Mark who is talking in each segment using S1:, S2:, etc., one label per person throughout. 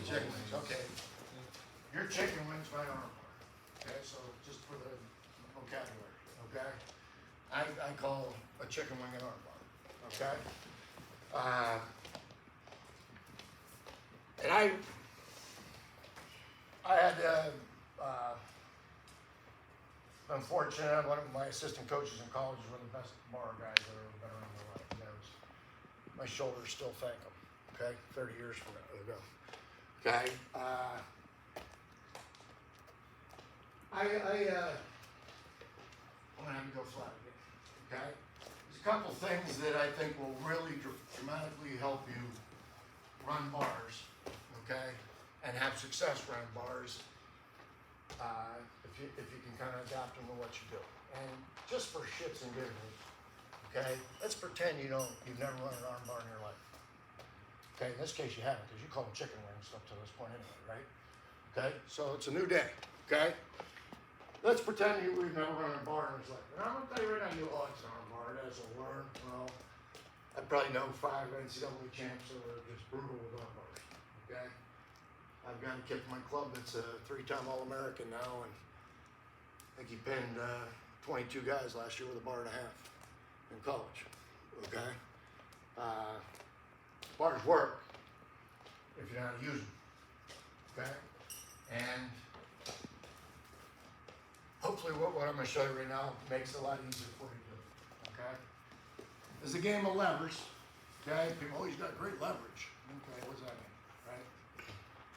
S1: Chicken wings, okay. Your chicken wings, my arm bar. Okay, so just for the vocabulary, okay? I call a chicken wing an arm bar, okay? And I had, unfortunately, one of my assistant coaches in college was one of the best bar guys that I've ever been around in my life. And that was, my shoulders still thank him, okay? 30 years from now, ago. Okay, I'm gonna have to go flat again, okay? There's a couple things that I think will really dramatically help you run bars, okay? And have success running bars, if you can kind of adapt them to what you do. And just for shits and giggles, okay? Let's pretend you've never run an arm bar in your life. Okay, in this case you haven't, because you call them chicken wings up to this point anyway, right? Okay, so it's a new day, okay? Let's pretend we've never run a bar in his life. And I'm gonna tell you right now, it's an arm bar, it has a learn. Well, I probably know 5 NCAA champs that are just brutal with arm bars, okay? I've got a kid from my club that's a 3-time All-American now, and I think he pinned 22 guys last year with a bar and a half in college, okay? Bars work if you know how to use them, okay? And hopefully what I'm going to show you right now makes it a lot easier for you to do, okay? It's a game of levers, okay? People always got great leverage. Okay, what's that mean, right?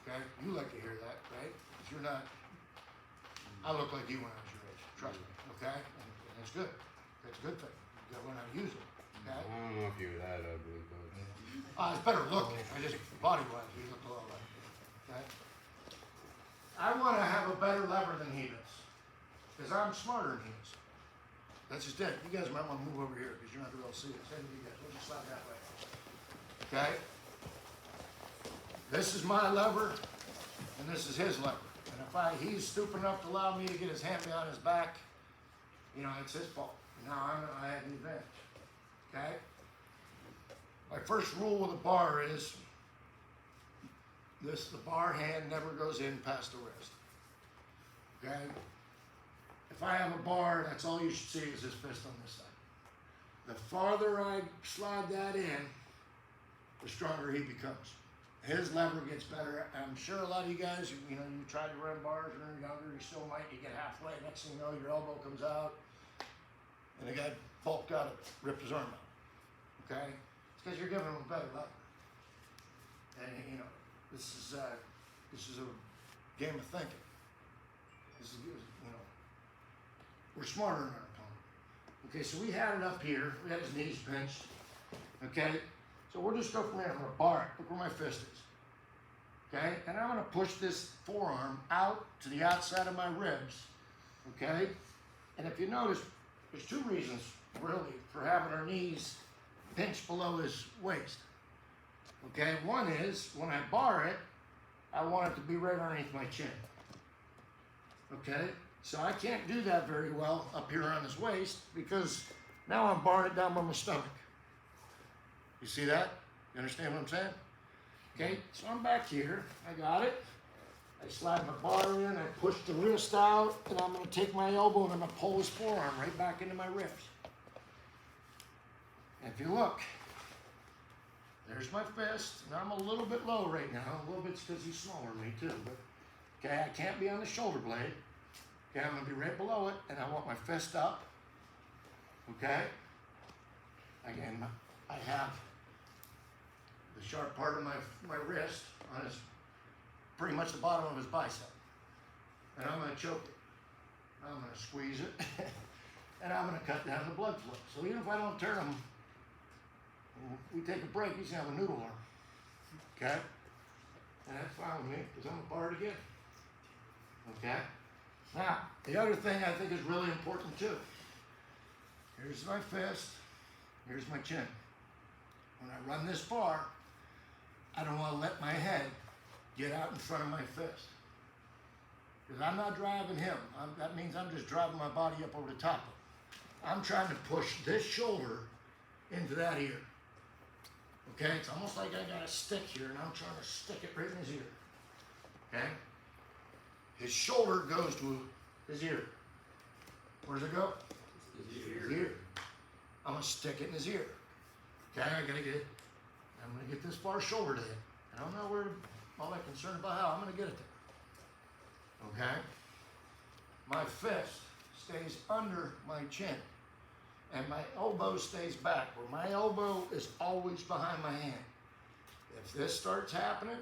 S1: Okay, you like to hear that, right? Because you're not, I look like you when I was your age, trust me, okay? And it's good. It's a good thing. You got to learn how to use it, okay?
S2: I don't know if you're that ugly, but...
S1: It's better looking. I just, body-wise, you look a lot like me, okay? I want to have a better lever than he does, because I'm smarter than he is. That's just it. You guys might want to move over here, because you're not going to be able to see it. Same with you guys. We'll just slide that way. Okay? This is my lever, and this is his lever. And if he's stupid enough to allow me to get his hand behind his back, it's his fault. Now I have the advantage. Okay? My first rule with a bar is the bar hand never goes in past the wrist. Okay? If I have a bar, that's all you should see is his fist on this side. The farther I slide that in, the stronger he becomes. His lever gets better. I'm sure a lot of you guys, you try to run bars when you're younger, you still might, you get halfway, next thing you know, your elbow comes out, and the guy bulked out of it, ripped his arm out. Okay? It's because you're giving him a better lever. And this is a game of thinking. We're smarter than our opponent. Okay, so we had it up here. We had his knees pinched. Okay, so we'll just go from there. I'm gonna bar it. Look where my fist is. Okay, and I'm gonna push this forearm out to the outside of my ribs. Okay, and if you notice, there's 2 reasons really for having our knees pinched below his waist. Okay, one is when I bar it, I want it to be right underneath my chin. Okay, so I can't do that very well up here on his waist because now I'm barring it down by my stomach. You see that? You understand what I'm saying? Okay, so I'm back here. I got it. I slide my bar in, I push the wrist out, and I'm going to take my elbow and I'm going to pull his forearm right back into my ribs. And if you look, there's my fist, and I'm a little bit low right now. A little bit's because he's smaller than me too. But okay, I can't be on the shoulder blade. Okay, I'm going to be right below it, and I want my fist up. Okay? Again, I have the sharp part of my wrist on his, pretty much the bottom of his bicep. And I'm going to choke it. I'm going to squeeze it. And I'm going to cut down the blood flow. So even if I don't turn him, we take a break, he's going to have a noodle arm. Okay? And that's fine with me, because I'm going to bar it again. Okay? Now, the other thing I think is really important too. Here's my fist, here's my chin. When I run this bar, I don't want to let my head get out in front of my fist. Because I'm not driving him. That means I'm just driving my body up over the top of him. I'm trying to push this shoulder into that ear. Okay, it's almost like I got a stick here and I'm trying to stick it right in his ear. okay? His shoulder goes to his ear. Where does it go? His ear. I'm gonna stick it in his ear. Okay, I'm gonna get this far shoulder to hit. And I'm not worried all that concerned about how I'm gonna get it there. Okay? My fist stays under my chin. And my elbow stays back, where my elbow is always behind my hand. If this starts happening,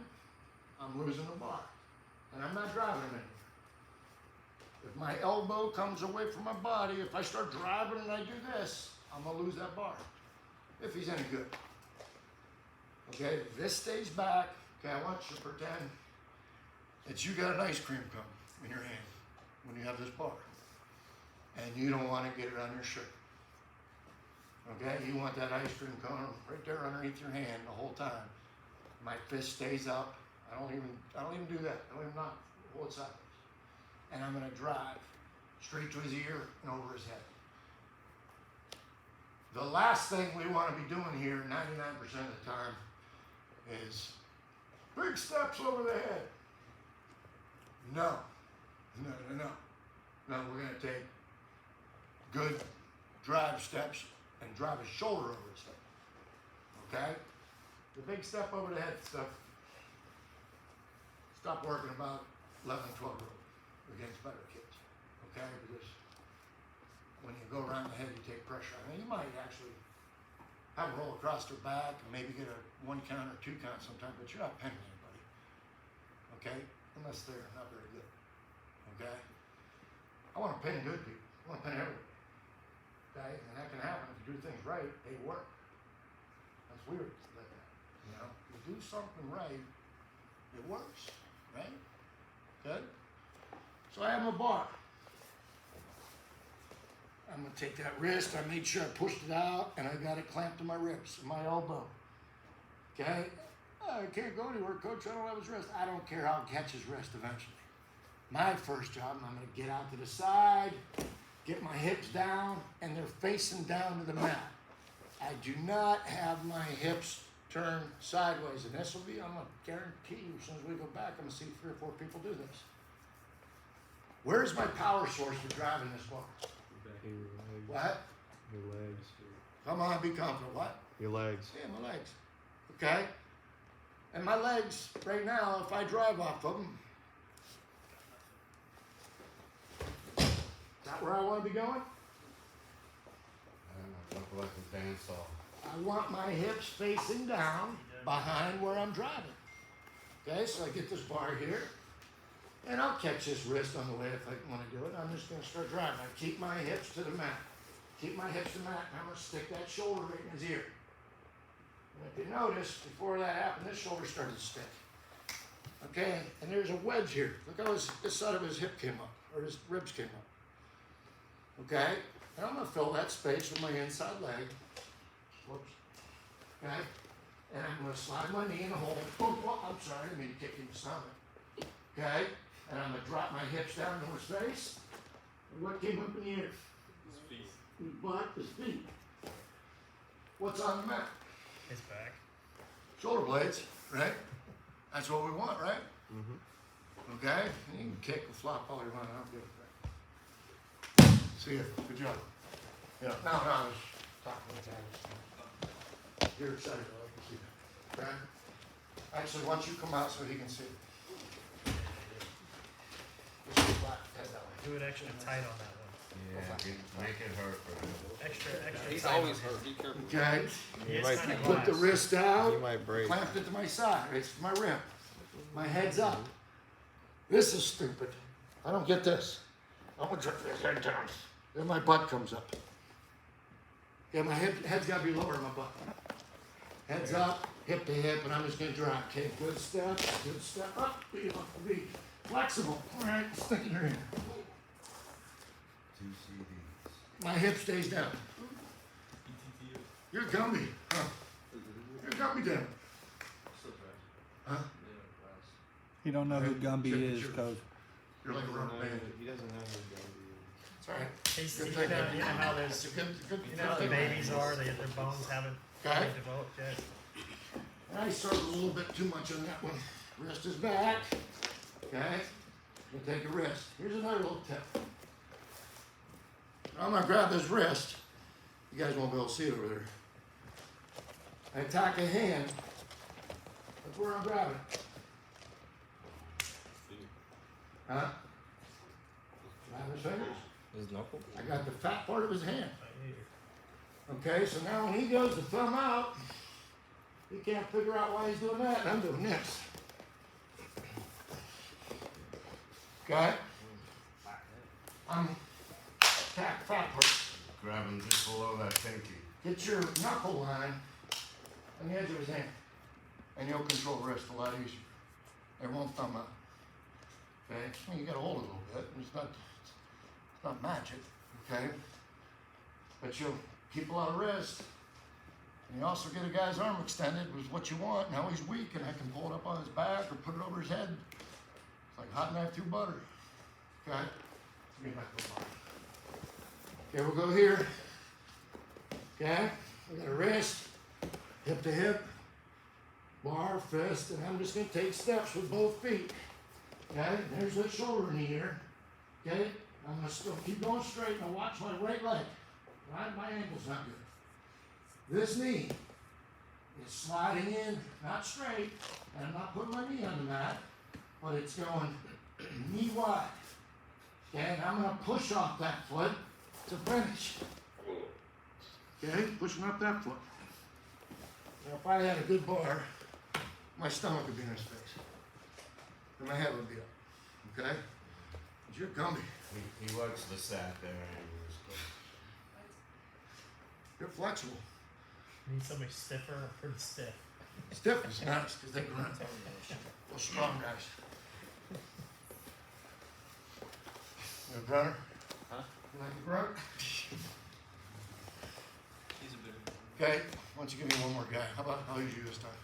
S1: I'm losing the bar. And I'm not driving him anymore. If my elbow comes away from my body, if I start driving and I do this, I'm gonna lose that bar. If he's any good. Okay, if this stays back, okay, I want you to pretend that you got an ice cream cone in your hand when you have this bar. And you don't want to get it on your shirt. Okay, you want that ice cream cone right there underneath your hand the whole time. My fist stays up. I don't even do that. I don't even hold it sideways. And I'm gonna drive straight to his ear and over his head. The last thing we want to be doing here 99% of the time is big steps over the head. No, we're gonna take good drive steps and drive his shoulder over his head. Okay? The big step over the head stuff, stop working about 11, 12 year old against better kids. Okay? Because when you go around the head, you take pressure. I mean, you might actually have a roll across their back and maybe get a 1 count or 2 count sometimes, but you're not pinning anybody. Okay? Unless they're not very good. Okay? I want to pin good people. I want to pin everybody. Okay? And that can happen if you do things right, they work. That's weird like that. You know? If you do something right, it works. Right? Good? So I have my bar. I'm gonna take that wrist, I made sure I pushed it out, and I got it clamped to my ribs, my elbow. Okay? I can't go anywhere, coach, I don't have his wrist. I don't care, I'll catch his wrist eventually. My first job, I'm gonna get out to the side, get my hips down, and they're facing down to the mat. I do not have my hips turned sideways, and this will be, I'm gonna guarantee you, as soon as we go back, I'm gonna see 3 or 4 people do this. Where's my power source for driving this bar?
S2: Your legs.
S1: What?
S2: Your legs.
S1: Come on, be confident. What?
S2: Your legs.
S1: Yeah, my legs. Okay? And my legs, right now, if I drive off of them, is that where I want to be going?
S2: I don't know. Look like a bandsaw.
S1: I want my hips facing down behind where I'm driving. Okay, so I get this bar here, and I'll catch this wrist on the way if I want to do it. I'm just going to start driving. I keep my hips to the mat. Keep my hips to the mat, and I'm going to stick that shoulder right in his ear. And if you notice, before that happened, this shoulder started to stick. Okay, and there's a wedge here. Look how this side of his hip came up, or his ribs came up. Okay, and I'm going to fill that space with my inside leg. Whoops. Okay, and I'm going to slide my knee in the hole. Oh, I'm sorry, I didn't mean to kick you in the stomach. Okay, and I'm going to drop my hips down to his face. And what came up in the air?
S3: His feet.
S1: His butt, his feet. What's on the mat?
S3: His back.
S1: Shoulder blades, right? That's what we want, right?
S2: Mm-hmm.
S1: Okay? And you can kick and flop all you want. I don't give a crap. See ya. Good job. Yeah. No, I was talking with that. You're excited. I like to see that. Okay? Actually, once you come out so he can see it. Just flat, head that way.
S3: Do it extra tight on that one.
S2: Yeah, make it hurt for him.
S3: Extra
S4: He's
S3: tight.
S4: always hurt. Be careful.
S1: Okay?
S3: He
S2: might
S3: is kind of
S1: Put the
S3: glass.
S1: wrist out.
S2: You might break.
S1: Clamped it to my side. It's my rim. My head's up. This is stupid. I don't get this. I'm gonna drop this head down. Then my butt comes up. Yeah, my head's gotta be lower than my butt. Head's up, hip to hip, and I'm just gonna drop. Okay, good step up. Be flexible. All right, stick it in.
S2: 2 CDs.
S1: My hip stays down. You're Gumby. Huh? You're Gumby down. Huh?
S5: You don't know who Gumby
S1: Check
S5: is,
S1: your-
S5: Coach.
S1: You're like a rubber band.
S2: He doesn't know who Gumby is.
S1: It's all right.
S3: He's,
S1: Good
S3: you
S1: thing.
S3: know how
S1: It's
S3: those,
S1: a good
S3: you know how the babies are, their bones haven't
S1: Okay.
S3: developed yet.
S1: I started a little bit too much on that one. Wrist is back. Okay? You take a wrist. Here's another little tip. I'm gonna grab this wrist. You guys won't be able to see it over there. I attack a hand. Look where I'm grabbing. Huh? Grab his fingers.
S2: His knuckle?
S1: I got the fat part of his hand.
S3: Right here.
S1: Okay, so now when he goes to thumb out, he can't figure out why he's doing that, and I'm doing this. Okay? I'm attack fat part.
S2: Grab him just below that pinky.
S1: Get your knuckle line on the edge of his hand, and you'll control the wrist a lot easier. It won't thumb out. Okay? I mean, you gotta hold it a little bit. It's not magic, okay? But you'll keep a lot of wrist. And you also get a guy's arm extended, was what you want. Now he's weak, and I can pull it up on his back or put it over his head. It's like hot knife through butter. Okay? Give me my foot. Okay, we'll go here. Okay? I got a wrist, hip to hip, bar, fist, and I'm just gonna take steps with both feet. Okay? There's that shoulder knee here. Okay? I'm gonna still keep going straight and watch my right leg. Right? My ankle's not good. This knee is sliding in, not straight, and I'm not putting my knee on the mat, but it's going knee wide. Okay? And I'm gonna push off that foot to finish. Okay? Pushing up that foot. Now if I had a good bar, my stomach would be in his face. And my head would be up. Okay? But you're Gumby.
S2: He likes the sack there. Anyways.
S1: You're flexible.
S3: Need somebody stiffer or pretty stiff?
S1: Stiff is nice because they grunt. Well, strong guys. You a grunter?
S4: Huh?
S1: You like a grunt?
S4: He's a bit.
S1: Okay, why don't you give me one more guy? How about I'll use you this time?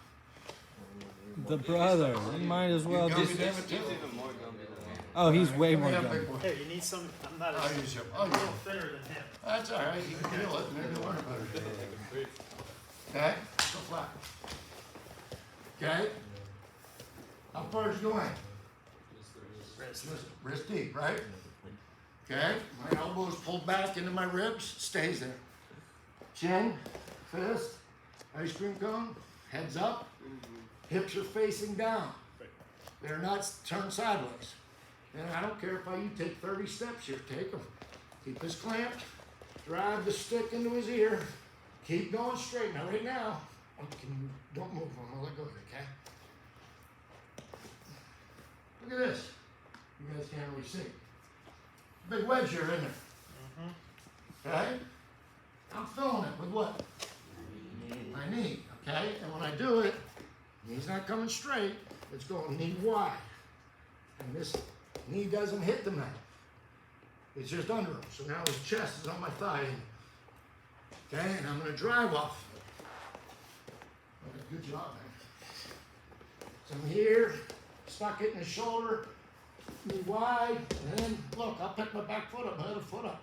S5: The brother. You might as well
S1: You
S5: just.
S1: Gumby, damn it,
S4: He's
S1: too.
S4: even more Gumby than me.
S5: Oh, he's way
S1: Give me
S5: more
S1: that
S5: Gumby.
S1: big boy.
S3: Here, you need some. I'm not
S1: I'll
S3: as
S1: use you.
S3: a
S1: I'll use
S3: little
S1: you.
S3: thinner than him.
S1: That's all right. You can feel it. Maybe you'll learn about it. Okay? Go flat. Okay? How far is it going? Wrist deep, right? Okay? My elbow is pulled back into my ribs. Stays there. Chin, fist, ice cream cone, heads up. Hips are facing down. They're not turned sideways. And I don't care if you take 30 steps here. Take them. Keep this clamped. Drive the stick into his ear. Keep going straight. Now, right now, don't move. I'm gonna let go of it, okay? Look at this. You guys can't really see. Big wedge here, isn't there? Okay? I'm filling it with what? My knee, okay? And when I do it, knee's not coming straight. It's going knee wide. And this knee doesn't hit the mat. It's just under him. So now his chest is on my thigh. Okay, and I'm gonna drive off. Okay, good job, man. So I'm here, stuck it in his shoulder, knee wide, and then look, I'll pick my back foot up, my other foot up.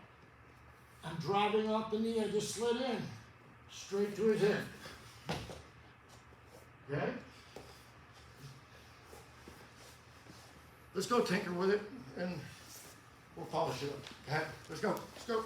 S1: I'm driving off the knee I just slid in, straight to his head. Okay? Let's go tinker with it, and we'll polish it up. Okay? Let's go. Let's go.